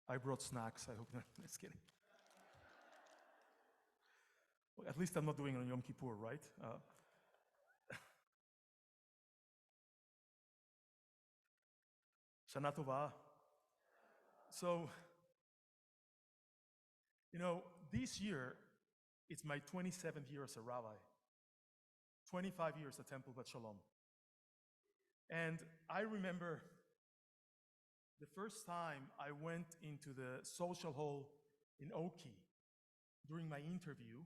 I brought snacks. I hope not. Just kidding. Well, at least I'm not doing it on Yom Kippur, right? Shana Tova. So, this year, it's my 27th year as a rabbi, 25 years at Temple Bat Shalom. And I remember the first time I went into the social hall in Oki during my interview.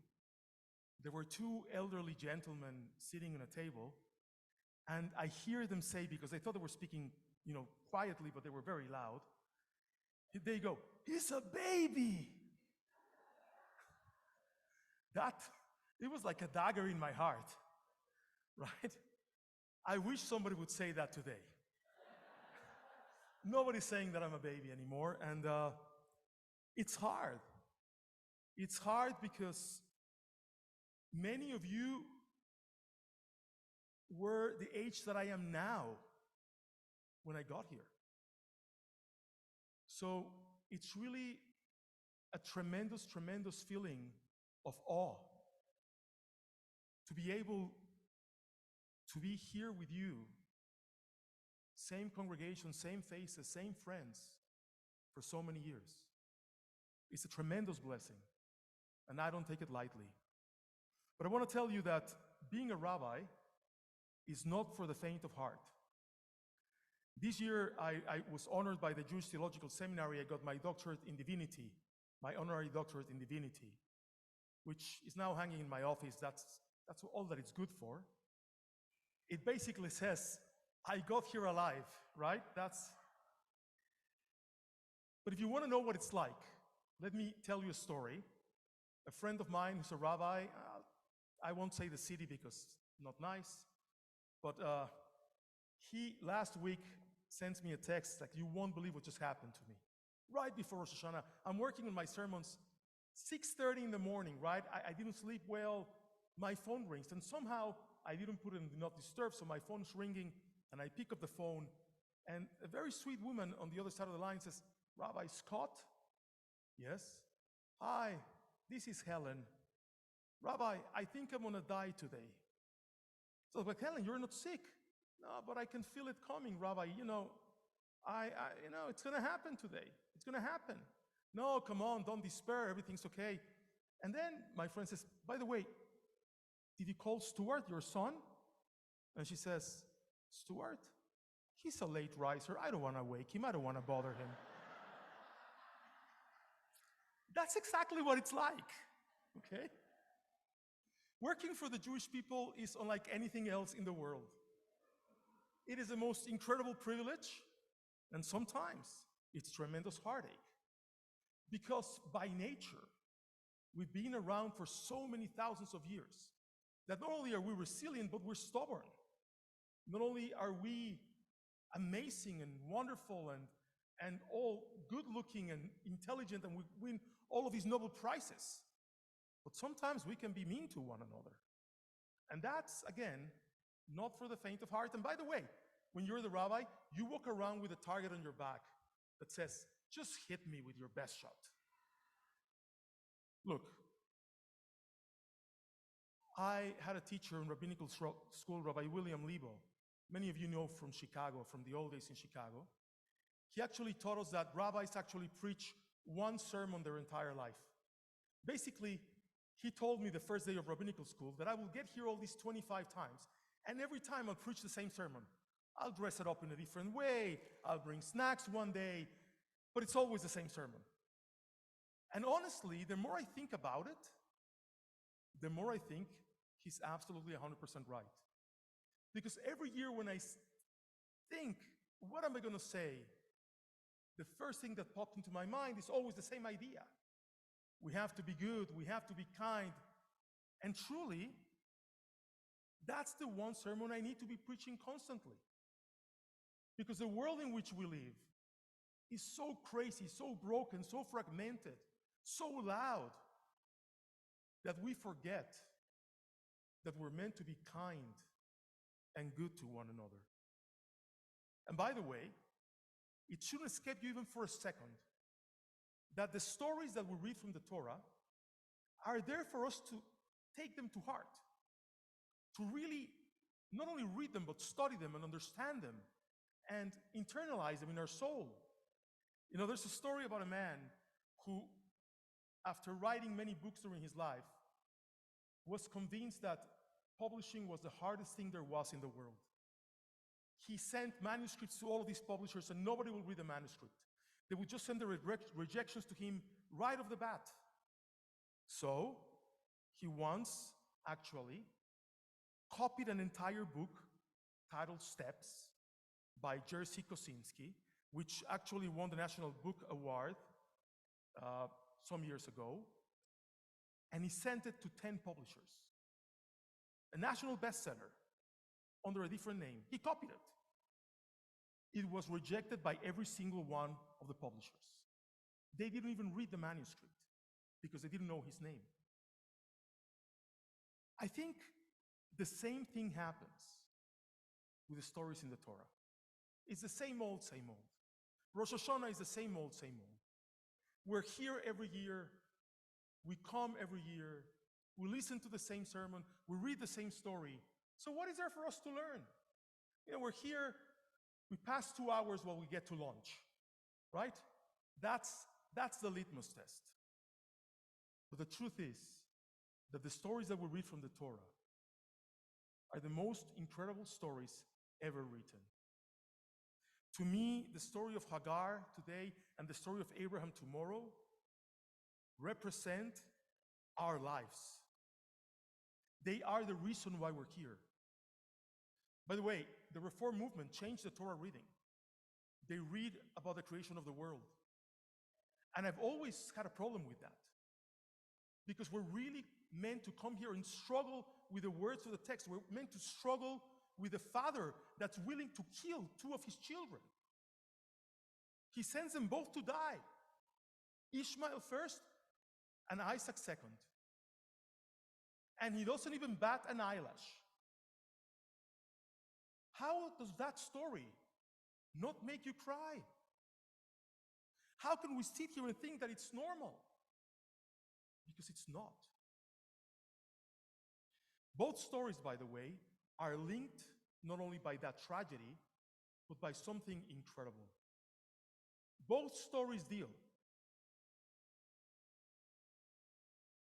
There were two elderly gentlemen sitting on a table, and I hear them say, because I thought they were speaking, quietly, but they were very loud. They go, "He's a baby." It was like a dagger in my heart, right? I wish somebody would say that today. Nobody's saying that I'm a baby anymore, and it's hard. It's hard because many of you were the age that I am now when I got here. So it's really a tremendous, tremendous feeling of awe to be able to be here with you, same congregation, same faces, same friends for so many years. It's a tremendous blessing, and I don't take it lightly. But I want to tell you that being a rabbi is not for the faint of heart. This year, I was honored by the Jewish Theological Seminary. I got my doctorate in divinity, my honorary doctorate in divinity, which is now hanging in my office. That's all that it's good for. It basically says, I got here alive, right? But if you want to know what it's like, let me tell you a story. A friend of mine who's a rabbi, I won't say the city because it's not nice, but he last week sends me a text like, "You won't believe what just happened to me." Right before Rosh Hashannah, I'm working on my sermons, 6:30 in the morning, right? I didn't sleep well. My phone rings, and somehow I didn't put it in Do Not Disturb, so my phone's ringing, and I pick up the phone, and a very sweet woman on the other side of the line says, "Rabbi Scott?" "Yes." "Hi, this is Helen. Rabbi, I think I'm gonna die today." So I was like, "Helen, you're not sick." "No, but I can feel it coming, Rabbi. It's gonna happen today. It's gonna happen." "No, come on, don't despair. Everything's okay." And then my friend says, "By the way, did you call Stuart, your son?" And she says, "Stuart? He's a late riser. I don't want to wake him. I don't want to bother him." That's exactly what it's like, okay? Working for the Jewish people is unlike anything else in the world. It is the most incredible privilege, and sometimes it's tremendous heartache. Because by nature, we've been around for so many thousands of years that not only are we resilient, but we're stubborn. Not only are we amazing and wonderful and all good-looking and intelligent, and we win all of these Nobel Prizes, but sometimes we can be mean to one another. And that's, again, not for the faint of heart. And by the way, when you're the rabbi, you walk around with a target on your back that says, "Just hit me with your best shot." Look, I had a teacher in rabbinical school, Rabbi William Lebo. Many of you know from Chicago, from the old days in Chicago. He actually taught us that rabbis actually preach one sermon their entire life. Basically, he told me the first day of rabbinical school that I will get here all these 25 times, and every time I'll preach the same sermon. I'll dress it up in a different way, I'll bring snacks one day, but it's always the same sermon. And honestly, the more I think about it, the more I think he's absolutely 100% right. Because every year when I think, what am I going to say? The first thing that popped into my mind is always the same idea. We have to be good, we have to be kind. And truly, that's the one sermon I need to be preaching constantly. Because the world in which we live is so crazy, so broken, so fragmented, so loud, that we forget that we're meant to be kind and good to one another. And by the way, it shouldn't escape you even for a second that the stories that we read from the Torah are there for us to take them to heart, to really not only read them, but study them and understand them and internalize them in our soul. You know, there's a story about a man who, after writing many books during his life, was convinced that publishing was the hardest thing there was in the world. He sent manuscripts to all of these publishers, and nobody would read the manuscript. They would just send the rejections to him right off the bat. So he once actually copied an entire book titled Steps by Jerzy Kosinski, which actually won the National Book Award some years ago. And he sent it to 10 publishers. A national bestseller under a different name. He copied it. It was rejected by every single one of the publishers. They didn't even read the manuscript because they didn't know his name. I think the same thing happens with the stories in the Torah. It's the same old, same old. Rosh Hashannah is the same old, same old. We're here every year. We come every year. We listen to the same sermon. We read the same story. So what is there for us to learn? You know, we're here. We pass 2 hours while we get to lunch, right? That's the litmus test. But the truth is that the stories that we read from the Torah are the most incredible stories ever written. To me, the story of Hagar today and the story of Abraham tomorrow represent our lives. They are the reason why we're here. By the way, the Reform movement changed the Torah reading. They read about the creation of the world. And I've always had a problem with that, because we're really meant to come here and struggle with the words of the text. We're meant to struggle with a father that's willing to kill 2 of his children. He sends them both to die. Ishmael first and Isaac second. And he doesn't even bat an eyelash. How does that story not make you cry? How can we sit here and think that it's normal? Because it's not. Both stories, by the way, are linked not only by that tragedy, but by something incredible. Both stories deal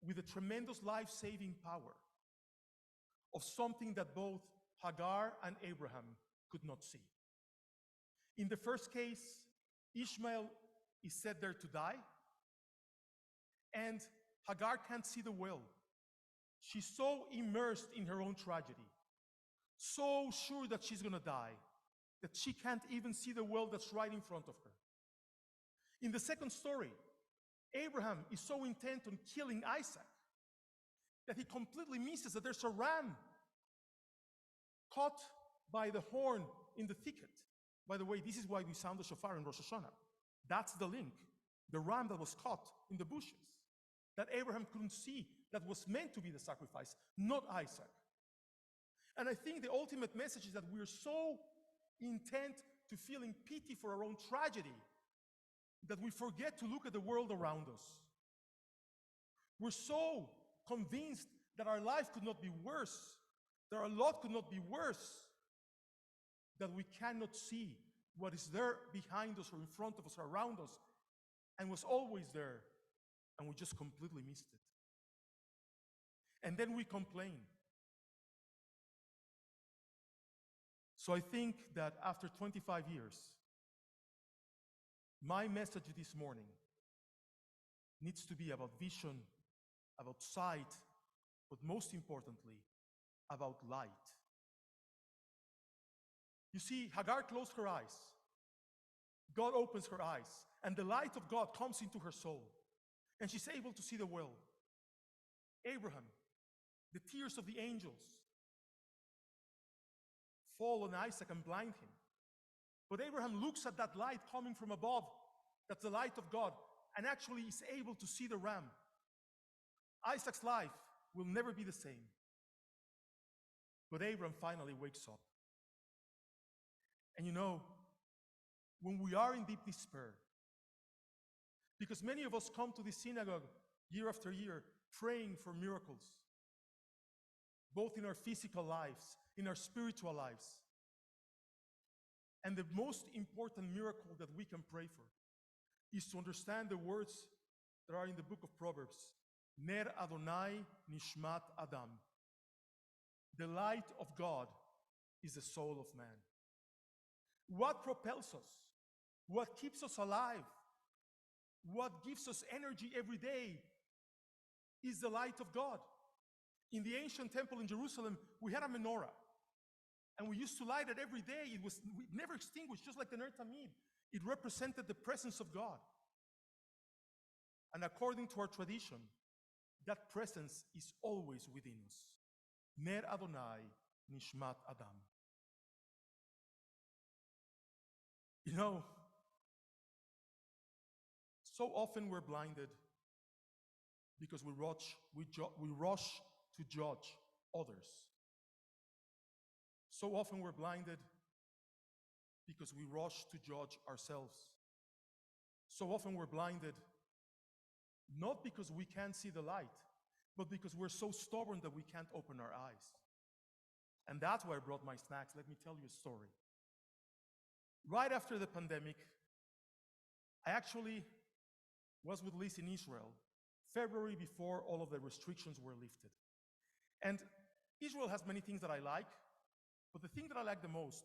with the tremendous life-saving power of something that both Hagar and Abraham could not see. In the first case, Ishmael is set there to die, and Hagar can't see the well. She's so immersed in her own tragedy, so sure that she's going to die, that she can't even see the well that's right in front of her. In the second story, Abraham is so intent on killing Isaac that he completely misses that there's a ram caught by the horn in the thicket. By the way, this is why we sound the shofar in Rosh Hashannah. That's the link. The ram that was caught in the bushes, that Abraham couldn't see, that was meant to be the sacrifice, not Isaac. And I think the ultimate message is that we're so intent to feeling pity for our own tragedy that we forget to look at the world around us. We're so convinced that our life could not be worse, that our lot could not be worse, that we cannot see what is there behind us or in front of us or around us and was always there, and we just completely missed it. And then we complain. So I think that after 25 years, my message this morning needs to be about vision, about sight, but most importantly, about light. You see, Hagar closed her eyes. God opens her eyes, and the light of God comes into her soul, and she's able to see the well. Abraham, the tears of the angels fall on Isaac and blind him. But Abraham looks at that light coming from above, that's the light of God, and actually is able to see the ram. Isaac's life will never be the same. But Abraham finally wakes up. And you know, when we are in deep despair, Because many of us come to this synagogue year after year praying for miracles, both in our physical lives, in our spiritual lives. And the most important miracle that we can pray for is to understand the words that are in the book of Proverbs. Ner Adonai Nishmat Adam. The light of God is the soul of man. What propels us? What keeps us alive? What gives us energy every day is the light of God. In the ancient temple in Jerusalem, we had a menorah. And we used to light it every day. It was never extinguished, just like the Ner Tamid. It represented the presence of God. And according to our tradition, that presence is always within us. Ner Adonai Nishmat Adam. You know, so often we're blinded because we rush to judge others. So often we're blinded because we rush to judge ourselves. So often we're blinded not because we can't see the light, but because we're so stubborn that we can't open our eyes. And that's why I brought my snacks. Let me tell you a story. Right after the pandemic, I actually was with Liz in Israel, February, before all of the restrictions were lifted. And Israel has many things that I like, but the thing that I like the most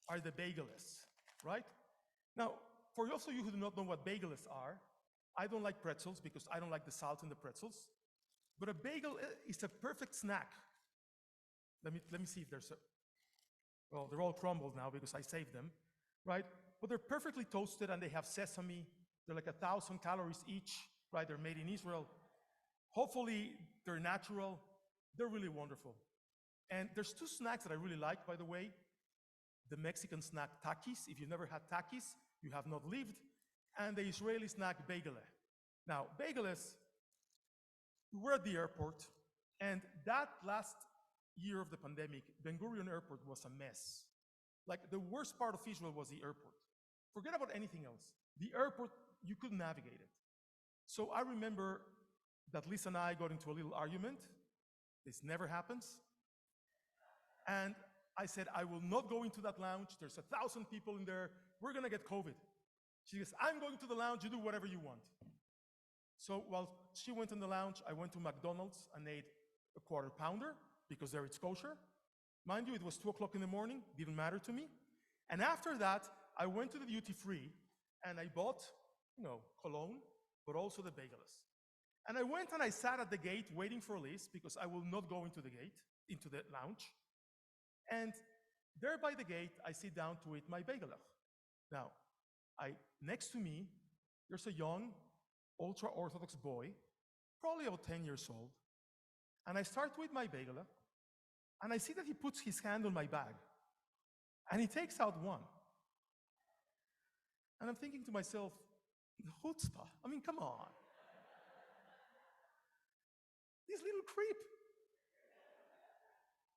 are the bagelists, right? Now, for those of you who do not know what bagelists are, I don't like pretzels because I don't like the salt in the pretzels, but a bagel is a perfect snack. Let me see if there's a, well, they're all crumbled now because I saved them, right? But they're perfectly toasted and they have sesame. They're like 1,000 calories each, right? They're made in Israel. Hopefully, they're natural. They're really wonderful. And there's two snacks that I really like, by the way. The Mexican snack takis. If you've never had takis, you have not lived. And the Israeli snack bagele. Now, bageles, we were at the airport, and that last year of the pandemic, Ben Gurion Airport was a mess. Like, the worst part of Israel was the airport. Forget about anything else. The airport, you couldn't navigate it. So I remember that Lisa and I got into a little argument. This never happens. And I said, I will not go into that lounge. There's 1,000 people in there. We're going to get COVID. She goes, I'm going to the lounge. You do whatever you want. So while she went in the lounge, I went to McDonald's and ate a quarter pounder because there it's kosher. Mind you, it was 2 o'clock in the morning. Didn't matter to me. And after that, I went to the duty free and I bought, cologne, but also the bagels. And I went and I sat at the gate waiting for Liz because I will not go into the lounge. And there by the gate, I sit down to eat my bagel. Now, next to me, there's a young, ultra-Orthodox boy, probably about 10 years old. And I start with my bagel, and I see that he puts his hand on my bag. And he takes out one. And I'm thinking to myself, chutzpah, I mean, come on. This little creep.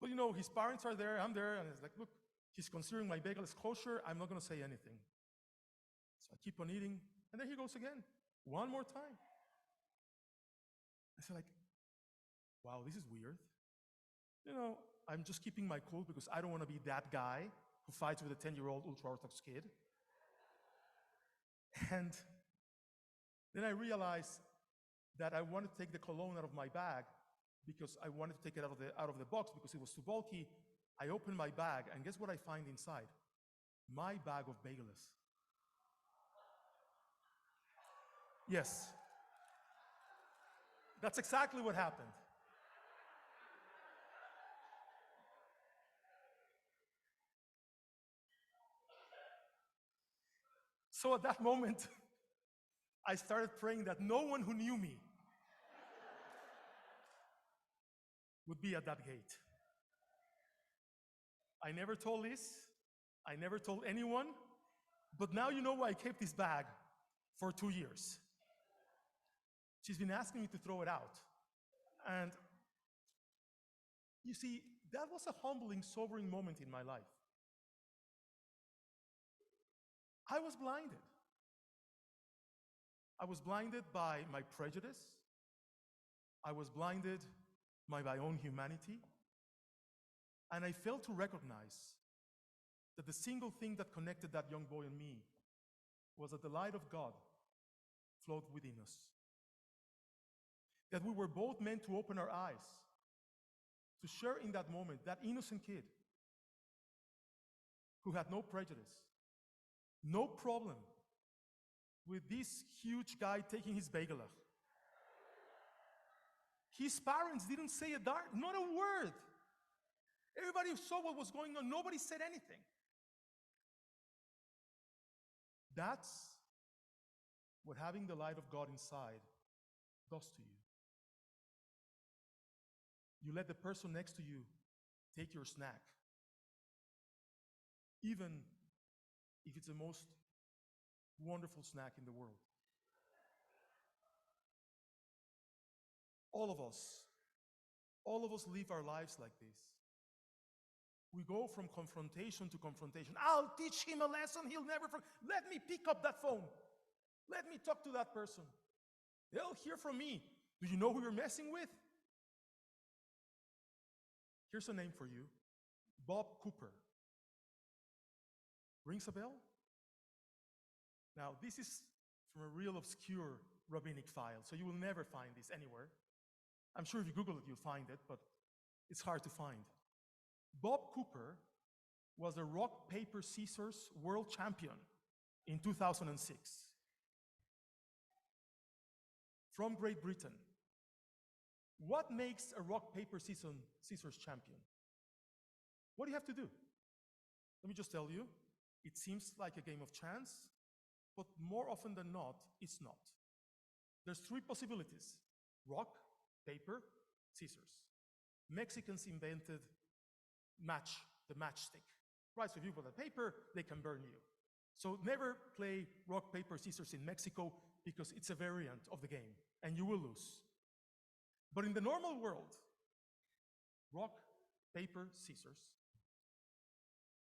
But his parents are there, I'm there, and it's like, look, he's considering my bagel is kosher, I'm not going to say anything. So I keep on eating, and then he goes again, one more time. I said, like, wow, this is weird. I'm just keeping my cool because I don't want to be that guy who fights with a 10-year-old ultra-Orthodox kid. And then I realized that I wanted to take the cologne out of my bag because I wanted to take it out of the box because it was too bulky. I opened my bag, and guess what I find inside? My bag of bagels. Yes. That's exactly what happened. So at that moment, I started praying that no one who knew me would be at that gate. I never told Liz, I never told anyone, but now you know why I kept this bag for 2 years. She's been asking me to throw it out. And you see, that was a humbling, sobering moment in my life. I was blinded. I was blinded by my prejudice. I was blinded by my own humanity. And I failed to recognize that the single thing that connected that young boy and me was that the light of God flowed within us. That we were both meant to open our eyes, to share in that moment, that innocent kid who had no prejudice, no problem with this huge guy taking his bagelach. His parents didn't say a darn, not a word. Everybody saw what was going on. Nobody said anything. That's what having the light of God inside does to you. You let the person next to you take your snack, even if it's the most wonderful snack in the world. All of us live our lives like this. We go from confrontation to confrontation. I'll teach him a lesson he'll never forget. Let me pick up that phone. Let me talk to that person. They'll hear from me. Do you know who you're messing with? Here's a name for you. Bob Cooper. Rings a bell? Now, this is from a real obscure rabbinic file, so you will never find this anywhere. I'm sure if you Google it, you'll find it, but it's hard to find. Bob Cooper was a rock, paper, scissors world champion in 2006 from Great Britain. What makes a rock, paper, scissors champion? What do you have to do? Let me just tell you, it seems like a game of chance, but more often than not, it's not. There's three possibilities: rock, paper, scissors. Mexicans invented the matchstick, right? So if you put a paper, they can burn you. So never play rock, paper, scissors in Mexico because it's a variant of the game and you will lose. But in the normal world, rock, paper, scissors,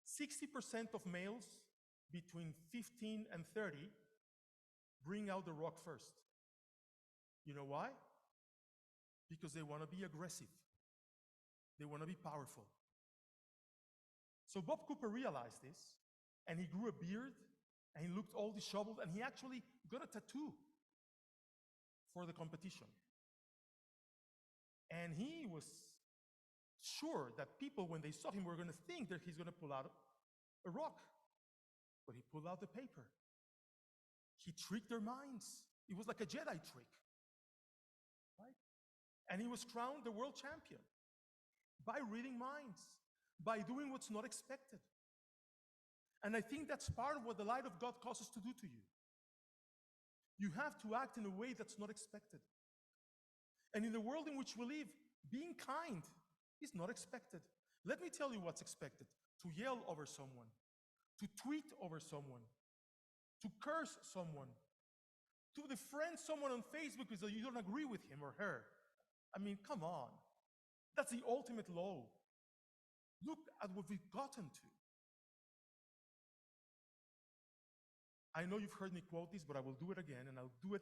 60% of males between 15 and 30 bring out the rock first. You know why? Because they want to be aggressive. They want to be powerful. So Bob Cooper realized this, and he grew a beard, and he looked all disheveled, and he actually got a tattoo for the competition. And he was sure that people, when they saw him, were going to think that he's going to pull out a rock. But he pulled out the paper. He tricked their minds. It was like a Jedi trick. Right? And he was crowned the world champion by reading minds, by doing what's not expected. And I think that's part of what the light of God causes to do to you. You have to act in a way that's not expected. And in the world in which we live, being kind is not expected. Let me tell you what's expected: to yell over someone, to tweet over someone, to curse someone, to defriend someone on Facebook because you don't agree with him or her. I mean, come on. That's the ultimate low. Look at what we've gotten to. I know you've heard me quote this, but I will do it again, and I'll do it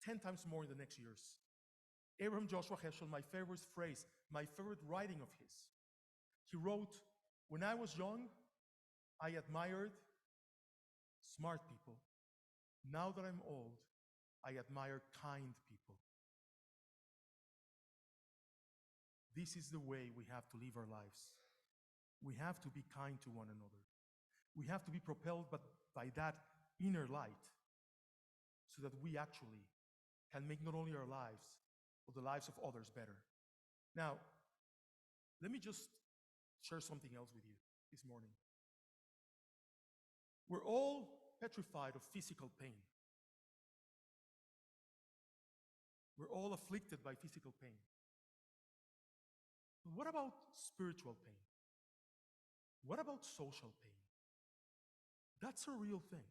10 times more in the next years. Abraham Joshua Heschel, my favorite phrase, my favorite writing of his. He wrote, "When I was young, I admired smart people. Now that I'm old, I admire kind people." This is the way we have to live our lives. We have to be kind to one another. We have to be propelled by that inner light so that we actually can make not only our lives, but the lives of others better. Now, let me just share something else with you this morning. We're all petrified of physical pain. We're all afflicted by physical pain. But what about spiritual pain? What about social pain? That's a real thing.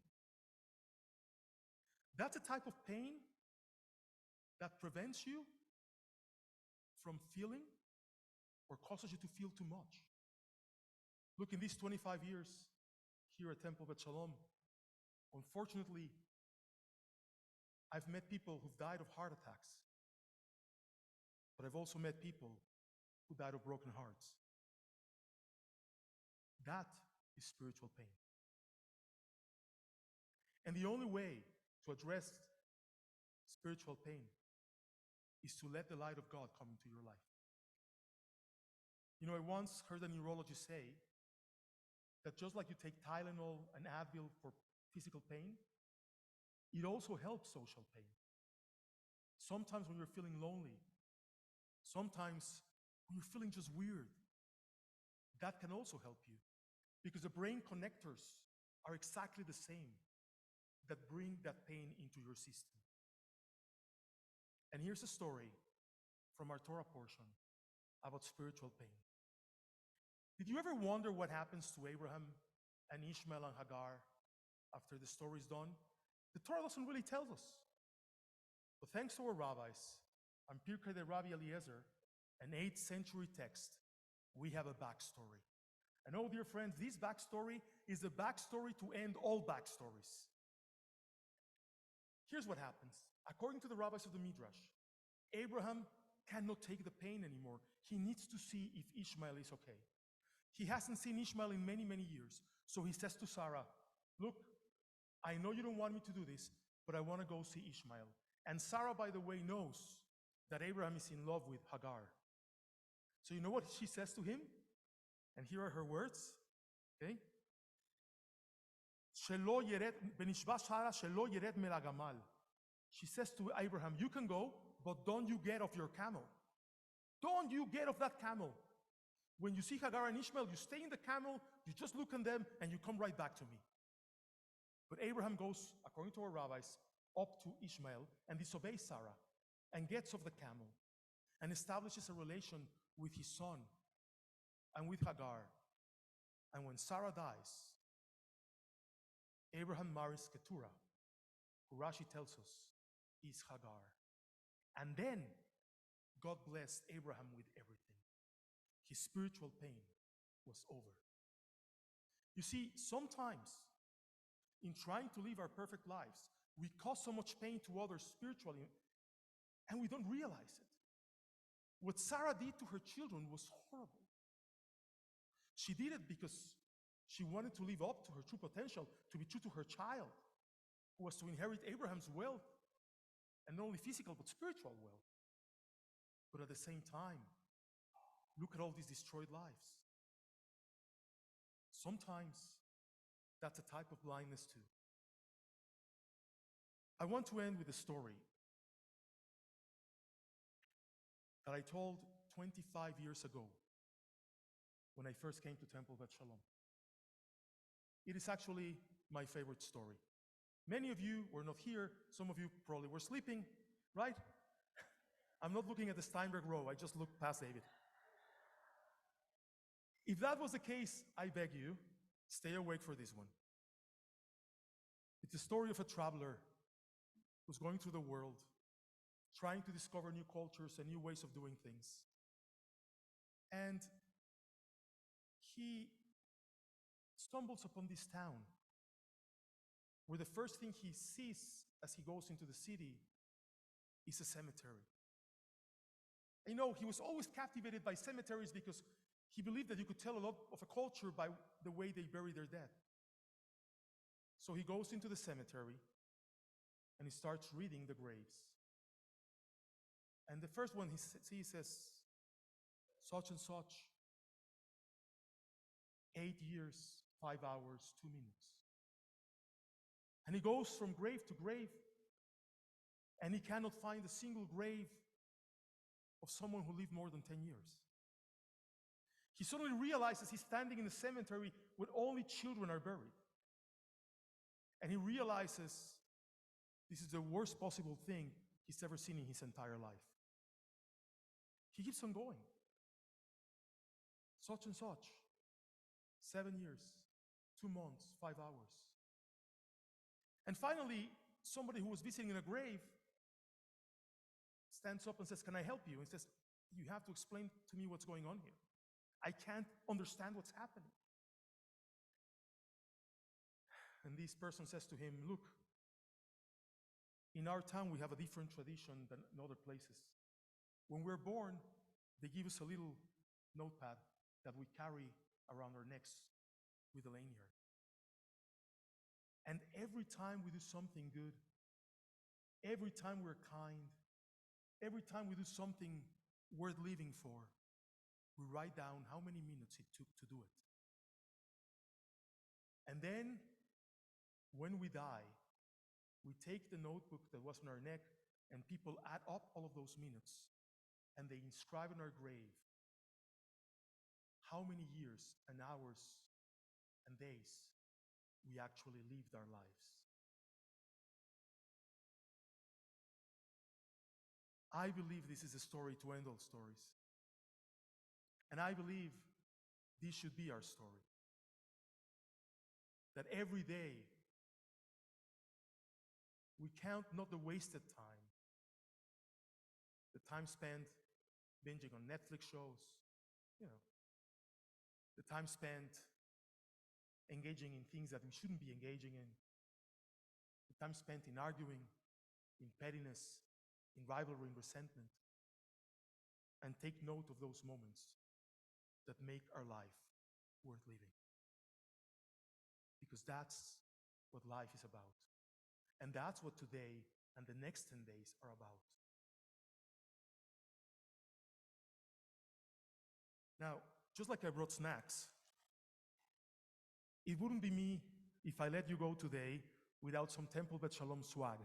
That's a type of pain that prevents you from feeling or causes you to feel too much. Look, in these 25 years here at Temple Bet Shalom, unfortunately, I've met people who've died of heart attacks, but I've also met people who died of broken hearts. That is spiritual pain. And the only way to address spiritual pain is to let the light of God come into your life. You know, I once heard a neurologist say that just like you take Tylenol and Advil for physical pain, it also helps social pain. Sometimes when you're feeling lonely, sometimes when you're feeling just weird, that can also help you, because the brain connectors are exactly the same that bring that pain into your system. And here's a story from our Torah portion about spiritual pain. Did you ever wonder what happens to Abraham and Ishmael and Hagar after the story's done? The Torah doesn't really tell us. But thanks to our rabbis, and Pirkei de Rabbi Eliezer, an 8th century text, we have a backstory. And oh, dear friends, this backstory is the backstory to end all backstories. Here's what happens. According to the rabbis of the Midrash, Abraham cannot take the pain anymore. He needs to see if Ishmael is okay. He hasn't seen Ishmael in many, many years. So he says to Sarah, look, I know you don't want me to do this, but I want to go see Ishmael. And Sarah, by the way, knows that Abraham is in love with Hagar. So you know what she says to him? And here are her words, okay? She says to Abraham, you can go, but don't you get off your camel. Don't you get off that camel. When you see Hagar and Ishmael, you stay in the camel, you just look at them, and you come right back to me. But Abraham goes, according to our rabbis, up to Ishmael and disobeys Sarah and gets off the camel and establishes a relation with his son and with Hagar. And when Sarah dies, Abraham marries Keturah, who Rashi tells us is Hagar. And then God blessed Abraham with everything. His spiritual pain was over. You see, sometimes in trying to live our perfect lives, we cause so much pain to others spiritually, and we don't realize it. What Sarah did to her children was horrible. She did it because she wanted to live up to her true potential, to be true to her child, who was to inherit Abraham's wealth, and not only physical, but spiritual wealth. But at the same time, look at all these destroyed lives. Sometimes that's a type of blindness too. I want to end with a story that I told 25 years ago when I first came to Temple Bet Shalom. It is actually my favorite story. Many of you were not here. Some of you probably were sleeping, right? I'm not looking at the Steinberg row. I just looked past David. If that was the case, I beg you, stay awake for this one. It's the story of a traveler who's going through the world, trying to discover new cultures and new ways of doing things. And he stumbles upon this town where the first thing he sees as he goes into the city is a cemetery. You know, he was always captivated by cemeteries because he believed that you could tell a lot of a culture by the way they bury their dead. So he goes into the cemetery and he starts reading the graves. And the first one he sees says, such and such, 8 years, 5 hours, 2 minutes. And he goes from grave to grave, and he cannot find a single grave of someone who lived more than 10 years. He suddenly realizes he's standing in a cemetery where only children are buried. And he realizes this is the worst possible thing he's ever seen in his entire life. He keeps on going. Such and such, 7 years, 2 months, 5 hours. And finally, somebody who was visiting in a grave stands up and says, can I help you? And he says, you have to explain to me what's going on here. I can't understand what's happening. And this person says to him, look, in in our town, we have a different tradition than in other places. When we're born, they give us a little notepad that we carry around our necks with a lanyard. And every time we do something good, every time we're kind, every time we do something worth living for, we write down how many minutes it took to do it. And then, when we die, we take the notebook that was on our neck, and people add up all of those minutes, and they inscribe in our grave how many years and hours and days we actually lived our lives. I believe this is a story to end all stories. And I believe this should be our story. That every day we count not the wasted time, the time spent binging on Netflix shows, the time spent engaging in things that we shouldn't be engaging in, the time spent in arguing, in pettiness, in rivalry, in resentment, and take note of those moments that make our life worth living. Because that's what life is about. And that's what today and the next 10 days are about. Now, just like I brought snacks, it wouldn't be me if I let you go today without some Temple Bet Shalom swag.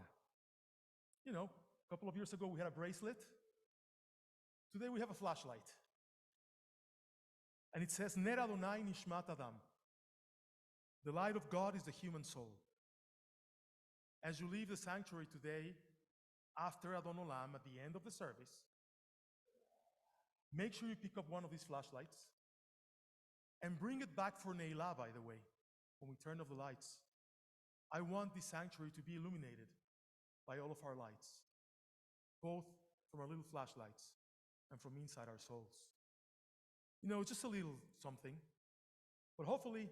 A couple of years ago we had a bracelet. Today we have a flashlight. And it says, Ner Adonai Nishmat Adam. The light of God is the human soul. As you leave the sanctuary today, after Adon Olam, at the end of the service, make sure you pick up one of these flashlights and bring it back for Neilah, by the way, when we turn off the lights. I want this sanctuary to be illuminated by all of our lights, both from our little flashlights and from inside our souls. Just a little something, but hopefully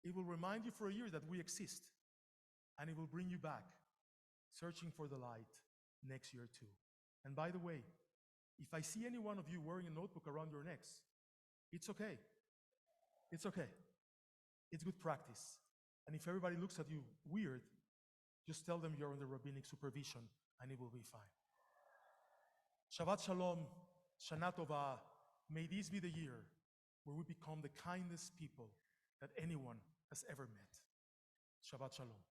it will remind you for a year that we exist, and it will bring you back, searching for the light next year too. And by the way, if I see any one of you wearing a notebook around your necks, it's okay. It's okay. It's good practice. And if everybody looks at you weird, just tell them you're under rabbinic supervision, and it will be fine. Shabbat Shalom, Shana Tova. May this be the year where we become the kindest people that anyone has ever met. Shabbat Shalom.